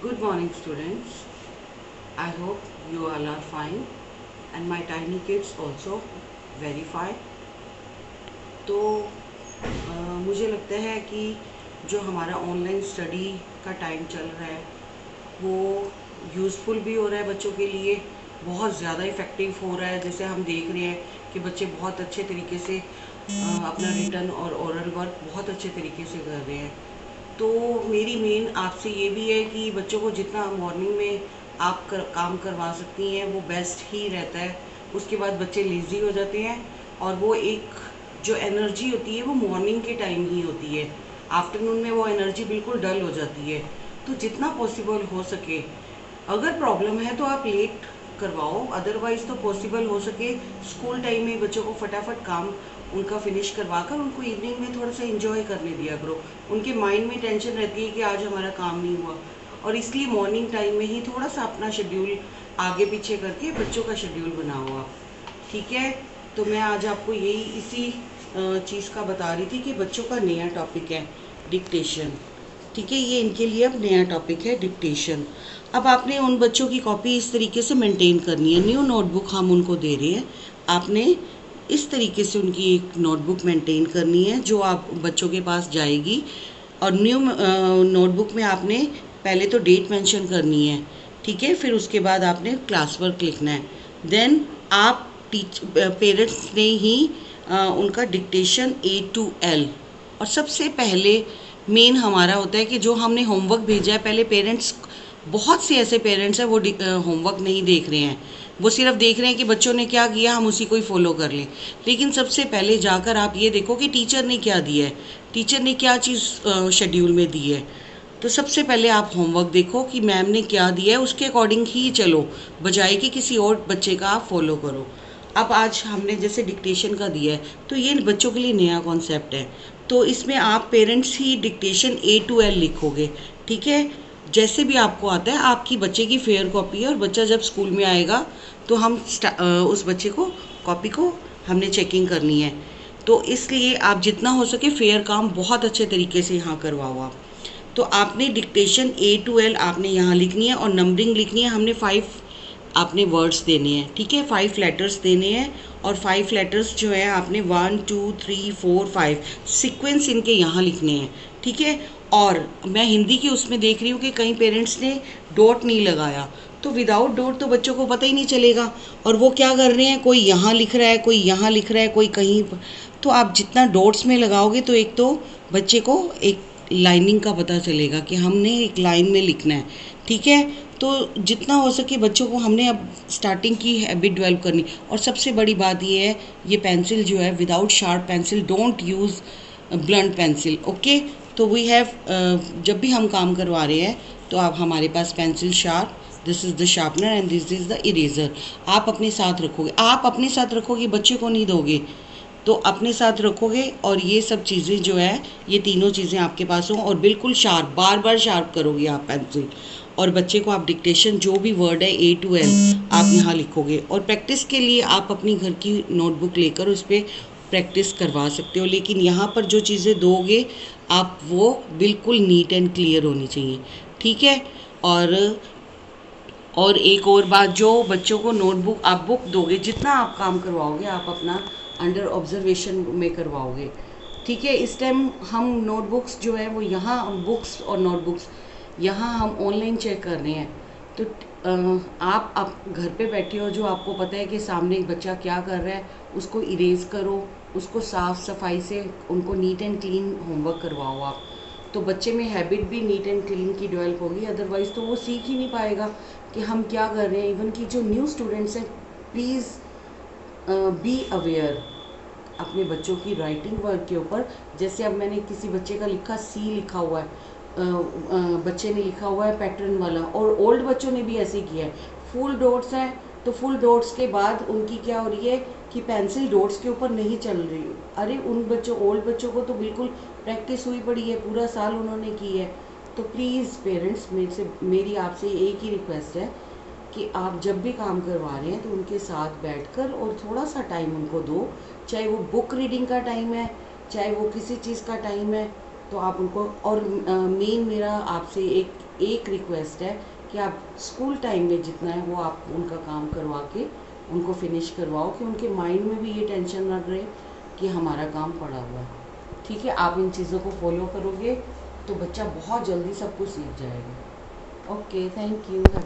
Good morning, students. I hope you all are fine, and my tiny kids also very fine. तो मुझे लगता है कि जो हमारा ऑनलाइन स्टडी का टाइम चल रहा है वो यूज़फुल भी हो रहा है बच्चों के लिए, बहुत ज़्यादा इफ़ेक्टिव हो रहा है। जैसे हम देख रहे हैं कि बच्चे बहुत अच्छे तरीके से अपना रिटन और ओरल वर्क बहुत अच्छे तरीके से कर रहे हैं। तो मेरी मेन आपसे ये भी है कि बच्चों को जितना मॉर्निंग में आप काम करवा सकती हैं वो बेस्ट ही रहता है। उसके बाद बच्चे लेज़ी हो जाते हैं और वो एक जो एनर्जी होती है वो मॉर्निंग के टाइम ही होती है। आफ्टरनून में वो एनर्जी बिल्कुल डल हो जाती है। तो जितना पॉसिबल हो सके, अगर प्रॉब्लम है तो आप लेट करवाओ, अदरवाइज तो पॉसिबल हो सके स्कूल टाइम में बच्चों को फटाफट काम उनका फिनिश करवा कर उनको इवनिंग में थोड़ा सा एंजॉय करने दिया करो। उनके माइंड में टेंशन रहती है कि आज हमारा काम नहीं हुआ, और इसलिए मॉर्निंग टाइम में ही थोड़ा सा अपना शेड्यूल आगे पीछे करके बच्चों का शेड्यूल बनाओ आप। ठीक है। तो मैं आज आपको यही इसी चीज़ का बता रही थी कि बच्चों का नया टॉपिक है डिक्टेशन। ठीक है, ये इनके लिए अब नया टॉपिक है डिक्टेशन। अब आपने उन बच्चों की कॉपी इस तरीके से मेंटेन करनी है। न्यू नोटबुक हम उनको दे रहे हैं, आपने इस तरीके से उनकी एक नोटबुक मेंटेन करनी है जो आप बच्चों के पास जाएगी। और न्यू नोटबुक में आपने पहले तो डेट मेंशन करनी है, ठीक है। फिर उसके बाद आपने क्लास वर्क लिखना है। देन आप पेरेंट्स ने ही उनका डिक्टेशन A to L। और सबसे पहले मेन हमारा होता है कि जो हमने होमवर्क भेजा है, पहले पेरेंट्स, बहुत से ऐसे पेरेंट्स हैं वो होमवर्क नहीं देख रहे हैं, वो सिर्फ देख रहे हैं कि बच्चों ने क्या किया हम उसी को ही फॉलो कर लें। लेकिन सबसे पहले जाकर आप ये देखो कि टीचर ने क्या दिया है, टीचर ने क्या चीज़ शेड्यूल में दी है। तो सबसे पहले आप होमवर्क देखो कि मैम ने क्या दिया है, उसके अकॉर्डिंग ही चलो, बजाय कि किसी और बच्चे का आप फॉलो करो। अब आज हमने जैसे डिक्टेशन का दिया है तो ये बच्चों के लिए नया कॉन्सेप्ट है। तो इसमें आप parents he dictation A to L लिखोगे, ठीक है। जैसे भी आपको आता है, आपकी बच्चे की फेयर कॉपी है और बच्चा जब स्कूल में आएगा तो हम उस बच्चे को कॉपी को हमने चेकिंग करनी है। तो इसलिए आप जितना हो सके फेयर काम बहुत अच्छे तरीके से यहाँ करवाओ आप। तो आपने डिक्टेशन A to L आपने यहाँ लिखनी है और नंबरिंग लिखनी है। हमने 5 आपने वर्ड्स देने हैं, ठीक है, 5 लेटर्स देने हैं। और 5 लेटर्स जो है आपने 1 2 3 4 5 सीक्वेंस इनके यहाँ लिखने हैं, ठीक है। और मैं हिंदी की उसमें देख रही हूँ कि कई पेरेंट्स ने डॉट नहीं लगाया, तो विदाउट डॉट तो बच्चों को पता ही नहीं चलेगा। और वो क्या कर रहे हैं, कोई यहाँ लिख रहा है, कोई यहाँ लिख रहा है, कोई कहीं तो आप जितना डॉट्स में लगाओगे तो एक तो बच्चे को एक लाइनिंग का पता चलेगा कि हमने एक लाइन में लिखना है, ठीक है। तो जितना हो सके बच्चों को हमने अब स्टार्टिंग की हैबिट डेवलप करनी। और सबसे बड़ी बात ये है, ये पेंसिल जो है without sharp pencil, don't use blunt pencil, okay. तो वी हैव, जब भी हम काम करवा रहे हैं तो आप हमारे पास pencil sharp, this is the sharpener and this is the eraser, आप अपने साथ रखोगे। आप अपने साथ रखोगे, बच्चे को नहीं दोगे, तो अपने साथ रखोगे। और ये सब चीज़ें जो है, ये तीनों चीज़ें आपके पास हों और बिल्कुल शार्प, बार बार शार्प करोगे आप पेंसिल। और बच्चे को आप डिक्टेशन जो भी वर्ड है A to L आप यहाँ लिखोगे। और प्रैक्टिस के लिए आप अपनी घर की नोटबुक लेकर उस पर प्रैक्टिस करवा सकते हो, लेकिन यहाँ पर जो चीज़ें दोगे आप वो बिल्कुल नीट एंड क्लियर होनी चाहिए, ठीक है। और एक और बात, जो बच्चों को नोटबुक आप बुक दोगे, जितना आप काम करवाओगे आप अपना अंडर ऑब्जर्वेशन में करवाओगे, ठीक है। इस टाइम हम नोटबुक्स जो है वो यहाँ बुक्स और नोटबुक्स यहाँ हम ऑनलाइन चेक कर रहे हैं। तो आप घर पे बैठे हो, जो आपको पता है कि सामने एक बच्चा क्या कर रहा है, उसको इरेज करो, उसको साफ़ सफाई से उनको नीट एंड क्लीन होमवर्क करवाओ आप। तो बच्चे में हैबिट भी नीट एंड क्लीन की डेवलप होगी, अदरवाइज़ तो वो सीख ही नहीं पाएगा कि हम क्या कर रहे हैं। इवन कि जो न्यू स्टूडेंट्स हैं, प्लीज़ बी अवेयर अपने बच्चों की राइटिंग वर्क के ऊपर। जैसे अब मैंने किसी बच्चे का लिखा, C लिखा हुआ है, बच्चे ने लिखा हुआ है पैटर्न वाला, और ओल्ड बच्चों ने भी ऐसे किया है। फुल डॉट्स हैं तो फुल डॉट्स के बाद उनकी क्या हो रही है कि पेंसिल डॉट्स के ऊपर नहीं चल रही। अरे उन बच्चों, ओल्ड बच्चों को तो बिल्कुल प्रैक्टिस हुई पड़ी है, पूरा साल उन्होंने की है। तो प्लीज़ पेरेंट्स, मेरी आपसे एक ही रिक्वेस्ट है कि आप जब भी काम करवा रहे हैं तो उनके साथ बैठकर और थोड़ा सा टाइम उनको दो, चाहे वो बुक रीडिंग का टाइम है, चाहे वो किसी चीज़ का टाइम है, तो आप उनको। और मेन मेरा आपसे एक एक रिक्वेस्ट है कि आप स्कूल टाइम में जितना है वो आप उनका काम करवा के उनको फिनिश करवाओ, कि उनके माइंड में भी ये टेंशन ना रहे कि हमारा काम पड़ा हुआ है। ठीक है, आप इन चीज़ों को फॉलो करोगे तो बच्चा बहुत जल्दी सब कुछ सीख जाएगा। Okay, thank you.